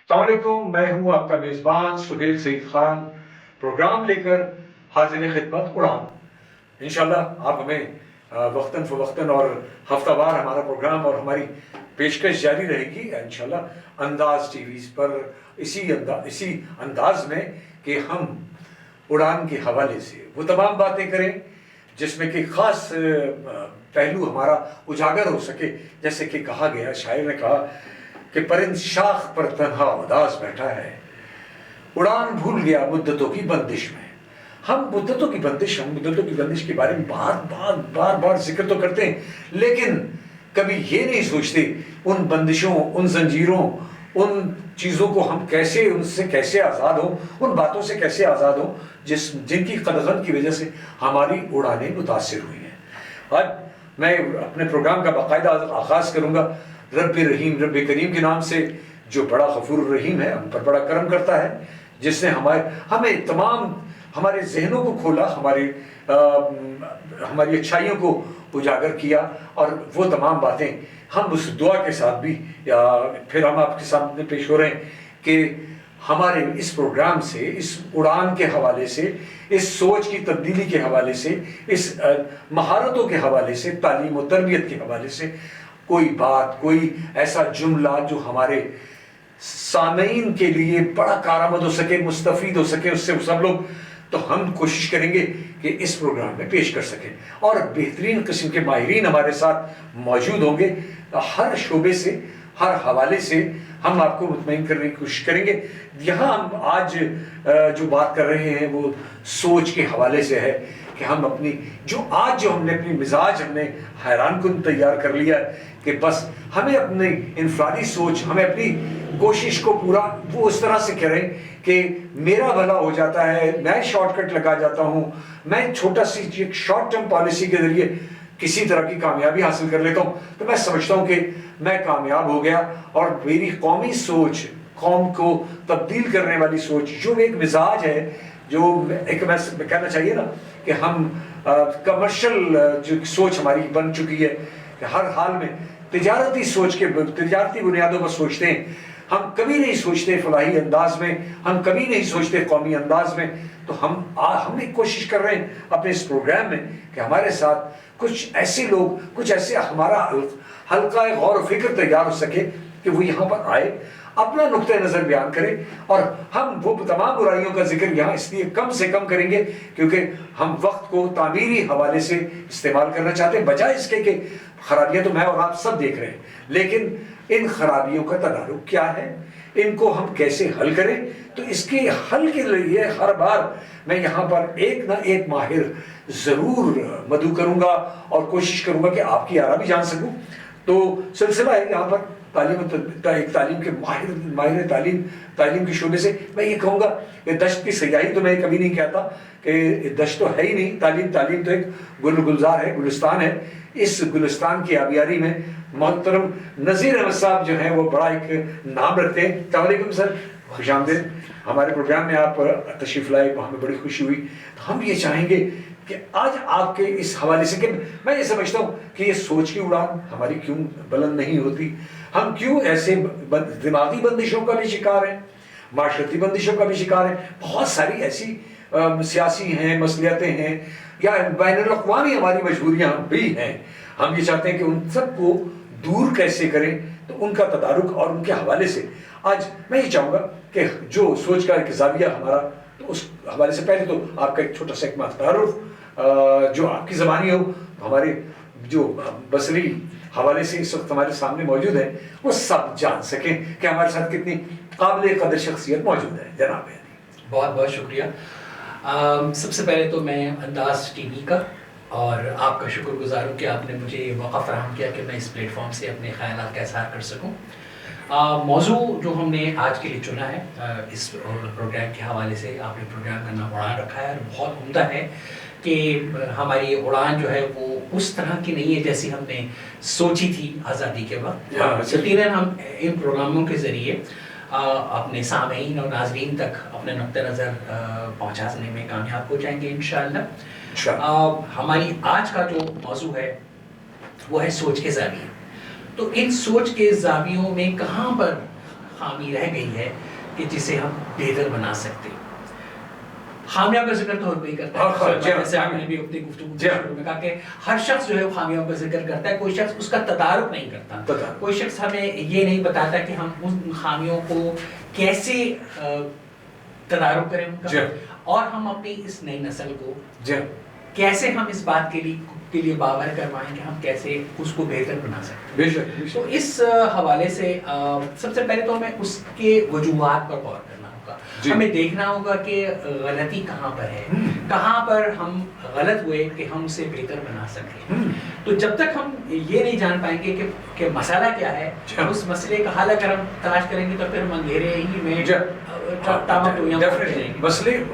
अस्सलाम वालेकुम, मैं हूं आपका मेज़बान सुहेल सईद खान, प्रोग्राम लेकर हाज़िर खिदमत उड़ान। इंशाल्लाह आप हमें वक्तन फ़वक्तन और हफ्तावार हमारा प्रोग्राम और हमारी पेशकश जारी रहेगी इंशाल्लाह अंदाज़ टीवीज़ पर इसी अंदाज में कि हम उड़ान के हवाले से वो तमाम बातें करें जिसमें कि ख़ास पहलू हमारा उजागर हो सके। जैसे कि कहा गया, शायर ने कहा कि परिंद शाख पर तन्हा उदास बैठा है, उड़ान भूल गया मुद्दतों की बंदिश में। हम मुद्दतों की बंदिश के बारे में बार बार जिक्र तो करते हैं, लेकिन कभी ये नहीं सोचते उन बंदिशों, उन जंजीरों, उन चीज़ों को हम उनसे कैसे आज़ाद हो, उन बातों से कैसे आज़ाद हो जिनकी कदगन की वजह से हमारी उड़ानें मुतासिर हुई हैं। आज मैं अपने प्रोग्राम का बाकायदा आगाज़ करूँगा रब्बे रहीम, रब्बे करीम के नाम से, जो बड़ा गफूर रहीम है, हम पर बड़ा करम करता है, जिसने हमें तमाम हमारे जहनों को खोला, हमारी अच्छाइयों को उजागर किया। और वो तमाम बातें हम उस दुआ के साथ भी फिर हम आपके सामने पेश हो रहे हैं कि हमारे इस प्रोग्राम से, इस उड़ान के हवाले से, इस सोच की तब्दीली के हवाले से, इस महारतों के हवाले से, तालीम और तरबियत के हवाले से कोई बात, कोई ऐसा जुमला जो हमारे सामीन के लिए बड़ा कारआमद हो सके, मुस्तफ़ीद हो सके उससे सब लोग, तो हम कोशिश करेंगे कि इस प्रोग्राम में पेश कर सकें। और बेहतरीन किस्म के माहिरीन हमारे साथ मौजूद होंगे, हर शोबे से, हर हवाले से हम आपको मुतमईन करने की कोशिश करेंगे। यहाँ हम आज जो बात कर रहे हैं वो सोच के हवाले से है कि हम अपनी जो हमने अपनी मिजाज हमने हैरान कुन तैयार कर लिया है कि बस हमें अपनी इनफरादी सोच, हमें अपनी कोशिश को पूरा वो उस तरह से करें कि मेरा भला हो जाता है, मैं शॉर्टकट लगा जाता हूँ, मैं छोटा सी शॉर्ट टर्म पॉलिसी के ज़रिए किसी तरह की कामयाबी हासिल कर लेता हूँ, तो मैं समझता हूँ कि मैं कामयाब हो गया। और मेरी कौमी सोच, कौम को तब्दील करने वाली सोच, जो एक मिजाज है, जो एक मैं कहना चाहिए ना कि हम कमर्शियल जो सोच हमारी बन चुकी है कि हर हाल में तिजारती बुनियादों पर सोचते हैं, हम कभी नहीं सोचते फलाही अंदाज में, हम कभी नहीं सोचते कौमी अंदाज में। तो हम एक कोशिश कर रहे हैं अपने इस प्रोग्राम में कि हमारे साथ कुछ ऐसे लोग, कुछ ऐसे हमारा हल्का गौर फिक्र तैयार हो सके कि वो यहाँ पर आए, अपना नुक्ते नज़र बयान करें। और हम वो तमाम बुराइयों का जिक्र यहाँ इसलिए कम से कम करेंगे क्योंकि हम वक्त को तामीरी हवाले से इस्तेमाल करना चाहते हैं, बजाय इसके कि खराबियाँ तो मैं और आप सब देख रहे हैं, लेकिन इन खराबियों का तदारुक क्या है, इनको हम कैसे हल करें। तो इसके हल के लिए हर बार मैं यहाँ पर एक ना एक माहिर ज़रूर मदऊ करूँगा और कोशिश करूँगा कि आपकी आरा भी जान सकूँ। तो सिलसिला है यहाँ पर तालीम के माहिर तालीम के शोबे से मैं ये कहूँगा कि दश्त की सयाही तो मैं कभी नहीं कहता कि दश्त तो है ही नहीं, तालीम तो एक गुलजार है, गुलिस्तान है। इस गुलिस्तान की आबियारी में मोहतरम नज़ीर अहमद साहब जो हैं वो बड़ा एक नाम रखते हैं। अस्सलाम वालेकुम सर, खुश आमदीद। हमारे प्रोग्राम में आप तशरीफ़ लाए, हमें बड़ी खुशी हुई। तो हम ये चाहेंगे कि आज आपके इस हवाले से, कि मैं ये समझता हूँ कि ये सोच की उड़ान हमारी क्यों बुलंद नहीं होती, हम क्यों ऐसे दिमागी बंदिशों का भी शिकार हैं, माशरती बंदिशों का भी शिकार हैं। बहुत सारी ऐसी सियासी हैं, मसलियतें हैं या बैनुल-अक़वामी हमारी मजबूरियाँ भी हैं। हम ये चाहते हैं कि उन सबको दूर कैसे करें, तो उनका तदारुक और उनके हवाले से आज मैं ये चाहूँगा कि जो सोच का एक ज़ाविया हमारा, तो उस हवाले से पहले तो आपका एक छोटा सा एक तारुफ जो आपकी ज़बानी हो, हमारे जो बसरी हवाले से इस वक्त हमारे सामने मौजूद है, वो सब जान सकें कि हमारे साथ कितनी काबिल कदर शख्सियत मौजूद है। जनाब बहुत बहुत शुक्रिया। सबसे पहले तो मैं अंदाज़ टीवी का और आपका शुक्रगुजार हूँ कि आपने मुझे ये मौका फराहम किया कि मैं इस प्लेटफॉर्म से अपने ख़यालात का इज़हार कर सकूँ। मौजू जो हमने आज के लिए चुना है, इस प्रोग्राम के हवाले से आपने प्रोग्राम का नाम उड़ान रखा है, और बहुत उम्दा है कि हमारी उड़ान जो है वो उस तरह की नहीं है जैसी हमने सोची थी आज़ादी के वक्त। यकीनन हम इन प्रोग्रामों के ज़रिए अपने सामीन और नाज़रीन तक अपने नुक्ते नज़र पहुँचाने में कामयाब हो जाएंगे इंशाअल्लाह। हमारी आज का जो मौजू है वो है सोच के ज़ाविये। तो इन सोच के ज़ावियों में कहाँ पर खामी रह गई है कि जिसे हम बेहतर बना सकते हैं। खामियों का जिक्र तो हर कोई करता है, जैसे आपने भी अपनी गुफ्तगू में कहा कि हर शख्स जो है खामियों का जिक्र करता है, कोई शख्स उसका तदारुक नहीं करता, कोई शख्स हमें ये नहीं बताता कि हम उन खामियों को कैसे तदारुक करें उनका, और हम अपनी इस नई नस्ल को कैसे हम इस बात के लिए बावर करवाएं कि हम कैसे उसको बेहतर बना सकते हैं। तो इस हवाले से सबसे पहले तो हमें उसके वजूहात पर गौर करना होगा, हमें देखना होगा कि गलती कहाँ पर है, कहाँ पर हम गलत हुए कि हम उसे बेहतर बना सकें। तो जब तक हम ये नहीं जान पाएंगे कि मसला क्या है, उस मसले का हल अगर हम तलाश करेंगे तो फिर हम अंधेरे ही में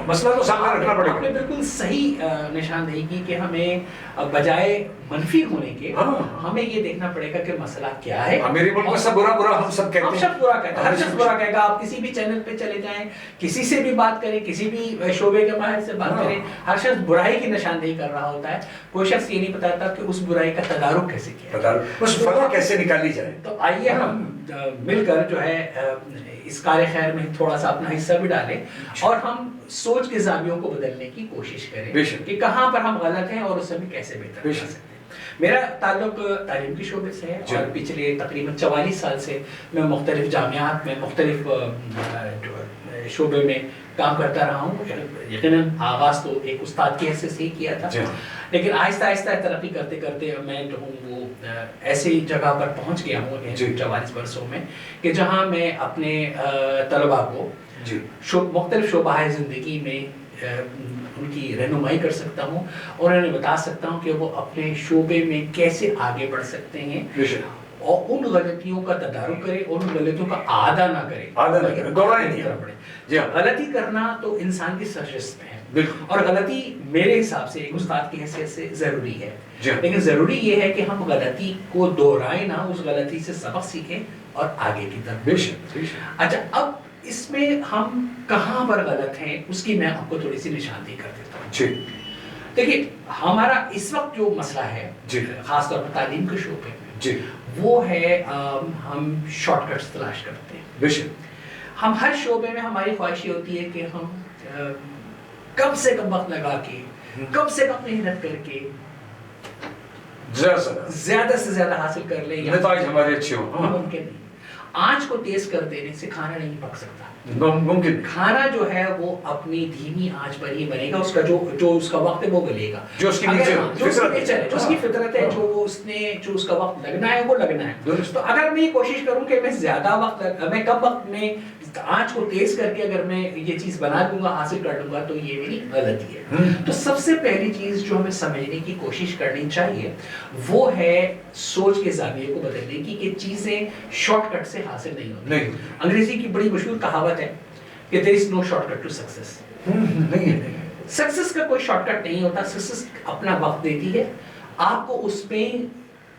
मसला तो सामने रखना पड़ेगा। आपने बिल्कुल सही निशानदेही की कि हमें बजाय मनफी होने के हमें ये देखना पड़ेगा कि मसला क्या है। मेरे मुल्क में सब बुरा हम सब कहते हैं, हम सब बुरा कहते हैं, हर शख्स बुरा कहेगा। आप किसी भी चैनल पे चले जाएं, किसी से भी बात करें, किसी भी शोबे के माहिर से बात करें, हर शख्स बुराई की निशानदेही कर रहा होता है। कोई शख्स ये नहीं बताता कि उस बुराई का तदारुक कैसे किया, उस फतवा कैसे निकाली जाए। तो आइए हम मिलकर जो है इस कार्य खैर में थोड़ा सा अपना हिस्सा भी डालें और हम सोच के ज़ावियों को बदलने की कोशिश करें कि कहाँ पर हम गलत हैं और उससे भी कैसे बेहतर बना सकते हैं। मेरा ताल्लुक तालीम के शोबे से है और पिछले तकरीबन 44 साल से मैं मुख्तलिफ जामियात में मुख्तलिफ शोबे में काम करता रहा हूँ। यकीनन आगाज़ तो एक उस्ताद की हैसियत से ही किया था, लेकिन आहिस्ता आहिस्ता तरक्की करते करते मैं जो हूँ वो ऐसी जगह पर पहुँच गया हूँ 44 वर्षों में कि जहाँ मैं अपने तलबा को मुख्तलिफ शोबाए ज़िंदगी में उनकी रहनुमाई कर सकता हूँ और उन्हें बता सकता हूँ कि वो अपने शोबे में कैसे आगे बढ़ सकते हैं और उन गलतियों का तदारुक करे और उन गलतियों का आदा ना करे, दोहराए नहीं करना पड़े। गलती करना तो इंसान की सशस्त है और गलती मेरे हिसाब से एक उस्ताद की हैसियत से जरूरी है, लेकिन जरूरी ये है कि हम गलती को दोहराए ना, उस गलती से सबक सीखें और आगे की तरफ। अच्छा, अब इसमें हम कहाँ पर गलत हैं उसकी मैं आपको थोड़ी सी निशानदेही कर देता हूँ। देखिए, हमारा इस वक्त जो मसला है खासतौर पर तालीम के शोबे में, वो है हम शॉर्टकट्स तलाश करते हैं। हम हर शोबे में हमारी ख्वाहिश होती है कि हम कम से कम वक्त लगा के, कम से कम मेहनत करके ज्यादा से ज्यादा हासिल कर ले, हमारे अच्छे हो। मुमकिन नहीं। आंच को तेज कर देने से खाना नहीं पक सकता। मुमकिन खाना जो है वो अपनी धीमी आंच पर ही बनेगा, उसका जो उसका वक्त है वो गलेगा, जो उसकी फितरत है, जो उसका वक्त लगना है वो लगना है। तो अगर मैं ये कोशिश करूं कि मैं कम वक्त में आंच को तेज करके अगर मैं ये चीज बना दूंगा, हासिल कर लूंगा, तो ये मेरी गलती है। तो सबसे पहली चीज जो हमें समझने की कोशिश करनी चाहिए वो है सोच के ज़ाविये को बदलने की, कि चीजें शॉर्टकट से हासिल नहीं होती। अंग्रेजी की बड़ी मशहूर कहावत है कि there is no shortcut to success. Success का कोई शॉर्टकट नहीं होता। सक्सेस अपना वक्त देती है आपको, उसमें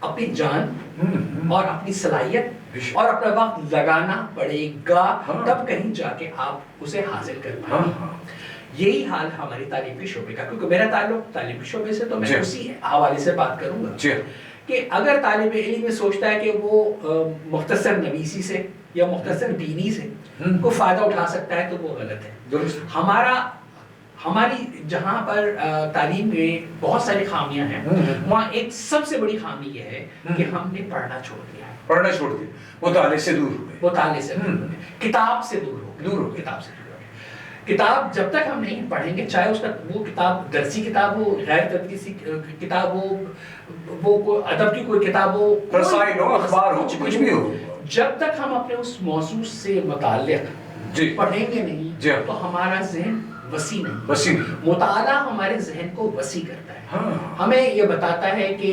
अपनी जान और अपनी सलाहियत और अपना वक्त लगाना पड़ेगा, तब कहीं जाके आप उसे हासिल कर पाएंगे। यही हाल हमारी तालीम के शोबे का, क्योंकि मेरा ताल्लुक तालीम के शोबे से, तो मैं उसी हवाले से बात करूंगा कि अगर तालिब इल्म सोचता है कि वो मुख्तसर नवीसी से या मुख्तसर बीनी से को फायदा उठा सकता है, तो वो गलत है। हमारी जहाँ पर तालीम में बहुत सारी खामियां हैं, वहाँ एक सबसे बड़ी खामी ये है कि हमने पढ़ना छोड़ दिया है। मुताले से दूर हो गए, मुताले से किताब से दूर हो किताब जब तक हम नहीं पढ़ेंगे, चाहे उसका वो किताब दरसी किताब हो, गैर तदरीसी किताब हो, वो अदब की कोई किताब हो, रसायल हो, अखबार हो, कुछ भी हो, जब तक हम अपने उस मौजू से मुताल्लिक़ पढ़ेंगे नहीं तो हमारा ज़हन वसी नहीं। मुताला हमारे ज़हन को वसी करता है। हमें ये बताता है कि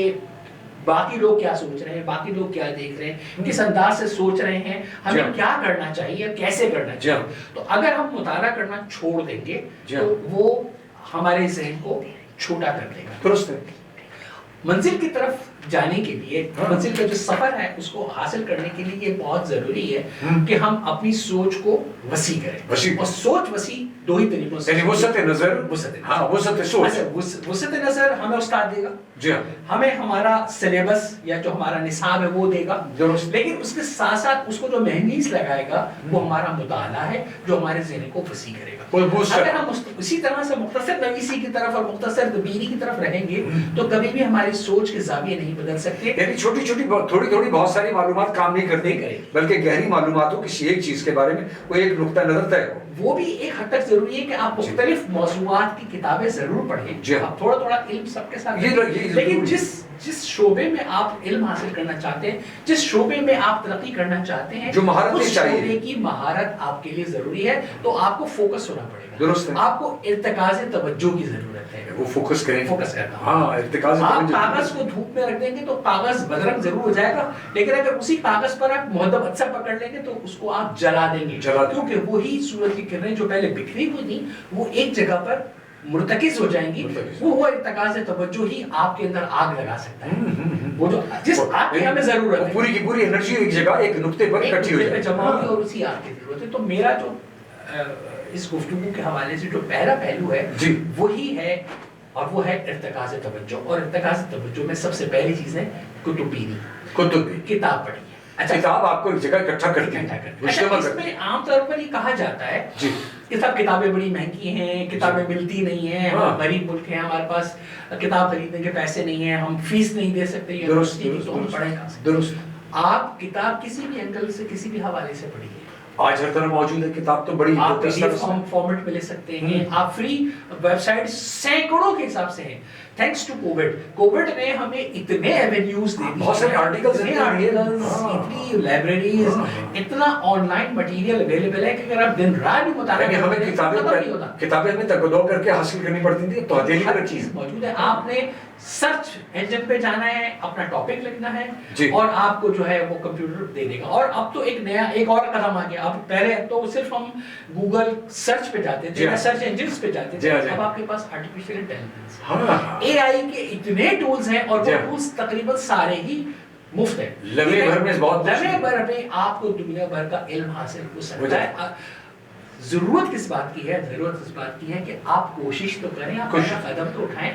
बाकी लोग क्या सोच रहे हैं, बाकी लोग क्या देख रहे हैं, किस अंदाज से सोच रहे हैं, हमें क्या करना चाहिए, कैसे करना चाहिए। तो अगर हम मुताला करना छोड़ देंगे तो वो हमारे ज़हन को छोटा कर देगा। दुरुस्त है। मंजिल की तरफ जाने के लिए, मंजिल का जो सफर है उसको हासिल करने के लिए ये बहुत जरूरी है कि हम अपनी सोच को वसी करें। और सोच वसी दो ही तरीकों से, यानी वसत नजर, हाँ वसत सोच। अच्छा, वसत नजर हमें उस्ताद देगा, जी हाँ, हमें हमारा सिलेबस या जो हमारा निसाब है वो देगा, लेकिन उसके साथ साथ उसको जो महंगीस लगाएगा वो हमारा मुताला है जो हमारे ज़हन को वसी करेगा। अगर हम उसी तरह से मुख्तसर नवीसी की तरफ और मुख्तसर दबीरी की तरफ रहेंगे तो कभी भी हमारी सोच के ज़ाविये नहीं बदल सकते। यानी छोटी छोटी थोड़ी थोड़ी बहुत सारी मालूमात काम नहीं करती, बल्कि गहरी मालूमात हो किसी एक चीज के बारे में, वो एक नुक्ता नजर तय हो। वो भी एक हद तक जरूरी है कि आप मुख्तलिफ मौज़ूआत की किताबें जरूर पढ़ें, आप थोड़ा थोड़ा इल्म सबके साथ, लेकिन जिस शोबे में आप इल्म हासिल करना चाहते हैं, जिस शोबे में आप तरक्की करना चाहते हैं, जो महारत उस चाहिए, शोबे की महारत आपके लिए जरूरी है, तो आपको फोकस होना पड़ेगा, दुरुस्त है, आपको इर्तिकाज़ तवज्जो की जरूरत है, वो फोकस करें, फोकस करना। हाँ, इर्तिकाज़ आप कागज को धूप में रख देंगे तो कागज बदरंग जरूर हो जाएगा, लेकिन अगर उसी कागज पर आप मुहद्दब अच्छा पकड़ लेंगे तो उसको आप जला देंगे, क्योंकि वही सूरज की किरणें जो पहले बिखरी हुई थी वो एक जगह पर मुर्तकिज हो जाएंगी, वो इर्तिकाज़ तवज्जो ही आपके अंदर आग लगा सकता है। वो जो जिस आग की हमें जरूरत है, पूरी की पूरी एनर्जी एक जगह एक नुक्ते पर इकट्ठी हो जाए, जमा होगी और उसी आग की जरूरत है। तो मेरा जो इस गुफ्तगू के हवाले से जो पहला पहलू है वही है, और वो है इर्तिकाज़ तवज्जो। और इर्तिकाज़ तवज्जो में सबसे पहली चीज है कुतुबीनी, किताब पढ़ी। अच्छा, किताब आपको एक जगह इकट्ठा करती है। अच्छा, इसमें आमतौर पर ये कहा जाता है कि सब किताबें बड़ी महंगी हैं, किताबें मिलती नहीं हैं, हम गरीब मुल्क हैं, हमारे पास किताब खरीदने के पैसे नहीं हैं, हम फीस नहीं दे सकते यूनिवर्सिटी की, तो हम पढ़ें। आप किताब किसी भी एंगल से किसी भी हवाले से पढ़िए, आज हर तरह मौजूद है किताब, तो बड़ी आप पीडीएफ फॉर्मेट में ले सकते हैं, आप फ्री वेबसाइट सैकड़ों के हिसाब से हैं। थैंक्स टू कोविड ने हमें इतने एवेन्यूज दे दिए, बहुत सारे आर्टिकल्स, इतनी लाइब्रेरीज, इतना ऑनलाइन मटेरियल अवेलेबल है कि अगर आप दिन रात भी मुताला करें, हमें किताबें हमें तकदो करके हासिल करनी पड़ती थी, तो हथेली पर चीज मौजूद है। आपने सर्च इंजन पे जाना है, अपना टॉपिक लिखना है और आपको जो है वो कंप्यूटर दे देगा। और अब तो एक और कदम आ गया, अब पहले तो सिर्फ हम गूगल सर्च पे जाते थे, सर्च इंजन्स पे जाते थे, अब आपके पास आर्टिफिशियल इंटेलिजेंस, एआई के इतने टूल्स हैं और वो टूल्स तकरीबन सारे ही मुफ्त है। लम्हे भर में आपको दुनिया भर का इल्म हासिल हो सकता है। जरूरत किस बात की है? जरूरत इस बात की है कि आप कोशिश तो करें, आप पहला कदम तो उठाएं।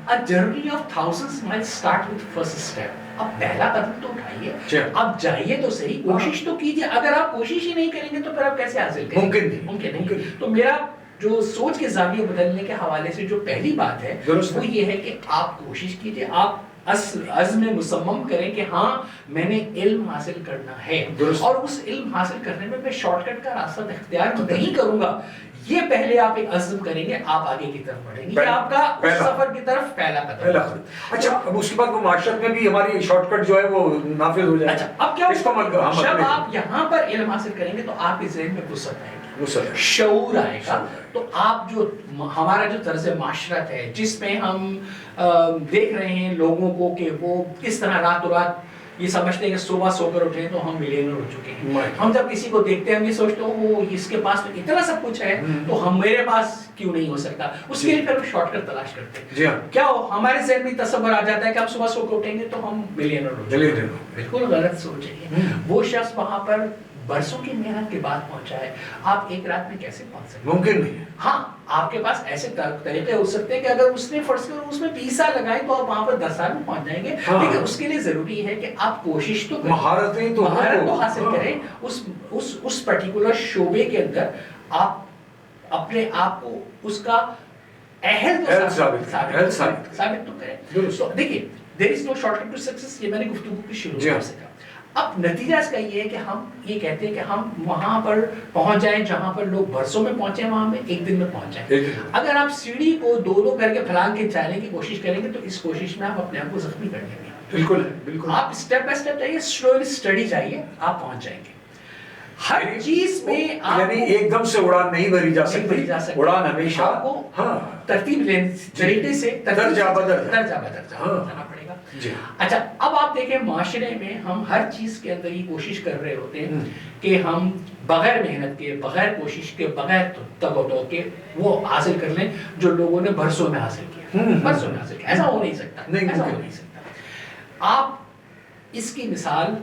A journey of thousands miles start with first step. अब पहला कदम तो उठाइए, अब जाइए तो सही, कोशिश तो कीजिए। अगर आप कोशिश ही नहीं करेंगे तो फिर आप कैसे हासिल करेंगे? मुमकिन नहीं। तो मेरा जो सोच के ज़ाविये बदलने के हवाले से जो पहली बात है वो ये है कि आप कोशिश कीजिए, आप अज़्म मुसम्मम करें कि हाँ मैंने इल्म हासिल करना है, और उस इल्म हासिल करने में मैं शॉर्टकट का रास्ता इख्तियार नहीं करूंगा। ये पहले आप एक अज़्म करेंगे, आप आगे की तरफ बढ़ेंगे, ये आपका सफर की तरफ पहला कदम। अच्छा, अब उसके बाद वो माशरत में भी हमारी शॉर्टकट जो है वो नाफिज हो जाए। अच्छा, अब क्या होगा, जब आप यहाँ पर इल्म हासिल करेंगे तो आपके ज़हन में वुसअत आएगी, शऊर आएगा, तो आप जो हमारा जो तर्ज माशरत है जिसमें हम देख रहे हैं लोगों को कि वो किस तरह रातों रात ये समझते हैं कि सुबह सोकर उठे तो हम मिलियनर हो चुके हैं। हम जब किसी को देखते हैं हम ये सोचते हैं वो इसके पास तो इतना सब कुछ है तो हम मेरे पास क्यों नहीं हो सकता। उसके लिए फिर हम शॉर्टकट तलाश करते हैं। क्या हो, हमारे ज़हन में तसव्वुर आ जाता है कि हम सुबह सोकर उठेंगे तो हम मिलियनर हो जाएंगे। बिल्कुल गलत सोच है। वो शख्स वहां पर बरसों की मेहनत के बाद पहुंचा है, आप एक रात में कैसे पहुंच सकते? मुमकिन नहीं है। हाँ, आपके पास ऐसे तरीके हो सकते हैं कि अगर उसने फर्ज करो उसमें 20 साल लगाए तो आप वहां पर 10 साल में पहुंच जाएंगे। लेकिन उसके लिए जरूरी है कि आप कोशिश तो करें, महारत तो हासिल करें। उस पर्टिकुलर शोबे के अंदर आप अपने आप को उसका अहल तो साबित तो करें। तो देखिए, there is no shortcut to success, ये मैंने गुफ्तगू की शुरुआत से कहा। अब नतीजा इसका ये है कि हम ये कहते हैं कि हम वहां पर पहुंच जाएं जहां पर लोग बरसों में पहुंचे, वहां में एक दिन में पहुंच जाएं। अगर आप सीढ़ी को दो करके फलांग के जाने की कोशिश करेंगे तो इस कोशिश में आप अपने आप को जख्मी कर लेंगे। बिल्कुल। आप स्टेप बाय स्टेप जाइए, स्लोली स्टडी जाइए, आप पहुंच जाएंगे। हर चीज में यानी एकदम से उड़ान नहीं भरी जा सकती। उड़ान हमेशा आपको तरतीब तरीके से दर्जा बदर जाना पड़ेगा। अच्छा, अब आप देखें माशरे में हम हर चीज के अंदर ये कोशिश कर रहे होते हैं कि हम बगैर मेहनत के, बगैर कोशिश के, बगैर तगो के वो हासिल कर लें जो लोगों ने बरसों में हासिल किया। बरसों में हासिल किया, ऐसा हो नहीं सकता। آپ اس کی مثال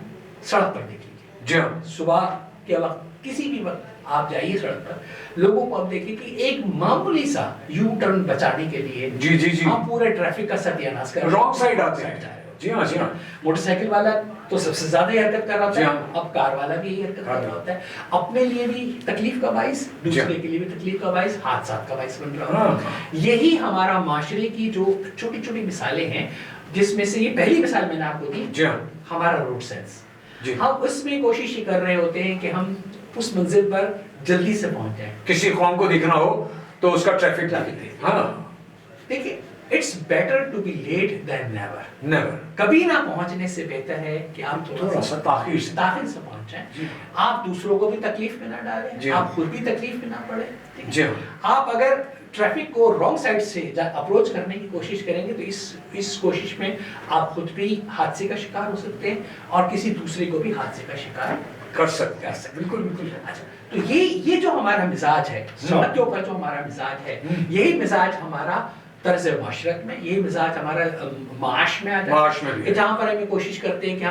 سڑک پر دیکھ لیجیے. جی ہاں صبح کے وقت کسی بھی وقت آپ جائیے سڑک پر, لوگوں کو آپ دیکھیے کہ ایک معمولی سا یو ٹرن بچانے کے لیے جی جی جی آپ پورے ٹریفک کا ستیہ ناش کر رانگ سائڈ آتے ہیں. جی ہاں جی ہاں موٹر سائیکل والا تو سب سے زیادہ حرکت کر رہا جی ہوتا ہاں. ہے, اب کار والا بھی حرکت کر رہا ہوتا ہے, اپنے لیے بھی تکلیف کا باعث, دوسرے کے لیے بھی تکلیف کا باعث, حادثات کا باعث بن رہا ہوتا ہے. یہی ہمارا معاشرے کی جو چھوٹی چھوٹی مثالیں ہیں, جس میں سے یہ پہلی مثال میں نے آپ کو دی, جی ہاں ہمارا روڈ سینس. جی ہم اس میں کوشش یہ کر رہے ہوتے ہیں کہ ہم اس منزل پر جلدی سے پہنچ جائیں. کسی قوم کو دیکھنا ہو تو اس کا ٹریفک ہاں دیکھیے, it's better to be late than never. Never کبھی نہ پہنچنے سے بہتر ہے کہ آپ تھوڑا سا تاخیر سے پہنچ جائیں. آپ دوسروں کو بھی تکلیف میں نہ ڈالیں, آپ خود بھی تکلیف میں نہ پڑیں. جی ہاں آپ اگر ٹریفک کو رانگ سائڈ سے اپروچ کرنے کی کوشش کریں گے تو اس کوشش میں آپ خود بھی حادثے کا شکار ہو سکتے ہیں اور کسی دوسرے کو بھی حادثے کا شکار کر سکتے ہیں. بالکل بالکل. اچھا, تو یہ جو ہمارا مزاج ہے, سڑک کے اوپر جو ہمارا مزاج ہے, یہی مزاج ہمارا طرز معاشرت میں, یہی مزاج ہمارا معاش میں آ جاتا ہے کہ جہاں پر ہم کوشش کرتے ہیں کہ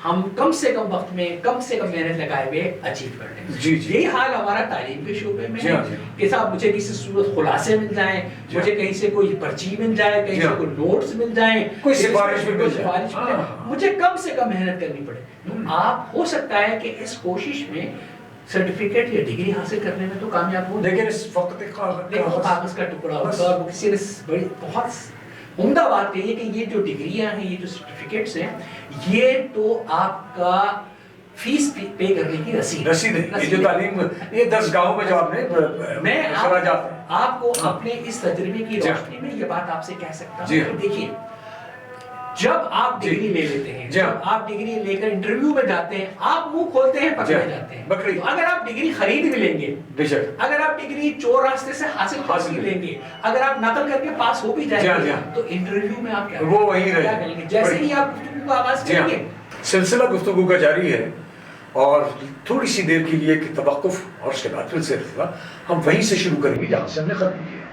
ہم کم سے کم وقت میں کم سے کم محنت لگائے ہوئے اچیو کر لیں. یہی حال ہمارا تعلیم کے شعبے میں ہے کہ صاحب مجھے کسی صورت خلاصے مل جائیں, مجھے کہیں سے کوئی پرچی مل جائے, کہیں سے کوئی نوٹس مل جائیں, کوئی سفارش مل جائے, مجھے کم سے کم محنت کرنی پڑے. آپ ہو سکتا ہے کہ اس کوشش میں سرٹیفکیٹ یا ڈگری حاصل کرنے میں تو کامیاب ہو, لیکن اس وقت کاغذ کا ٹکڑا ہوتا ہے. اور کسی نے بڑی بہت عمدہ بات کہی ہے کہ یہ جو ڈگریاں ہیں, یہ جو سرٹیفکیٹس ہیں, یہ تو آپ کا فیس پے کرنے کی رسید ہے. یہ جو تعلیم یہ 10 گاؤں میں جو آپ نے میں آپ کو اپنے اس تجربے کی روشنی میں یہ بات آپ سے کہہ سکتا ہوں. دیکھیے, جب آپ ڈگری لے لیتے ہیں, جب آپ ڈگری لے کر انٹرویو میں جاتے ہیں, آپ منہ کھولتے ہیں پکڑے جاتے ہیں. اگر آپ ڈگری خرید بھی لیں گے, اگر آپ ڈگری چور راستے سے حاصل بھی لیں گے, اگر آپ نقل کر کے پاس ہو بھی جائیں گے, تو انٹرویو میں آپ کیا کریں گے؟ جیسے ہی آپ گفتگو کا آغاز کریں گے. سلسلہ گفتگو کا جاری ہے اور تھوڑی سی دیر کے لیے توقف, اور اس کے بعد پھر سے ہم وہیں سے شروع کریں گے جہاں سے ہم نے ختم کیا.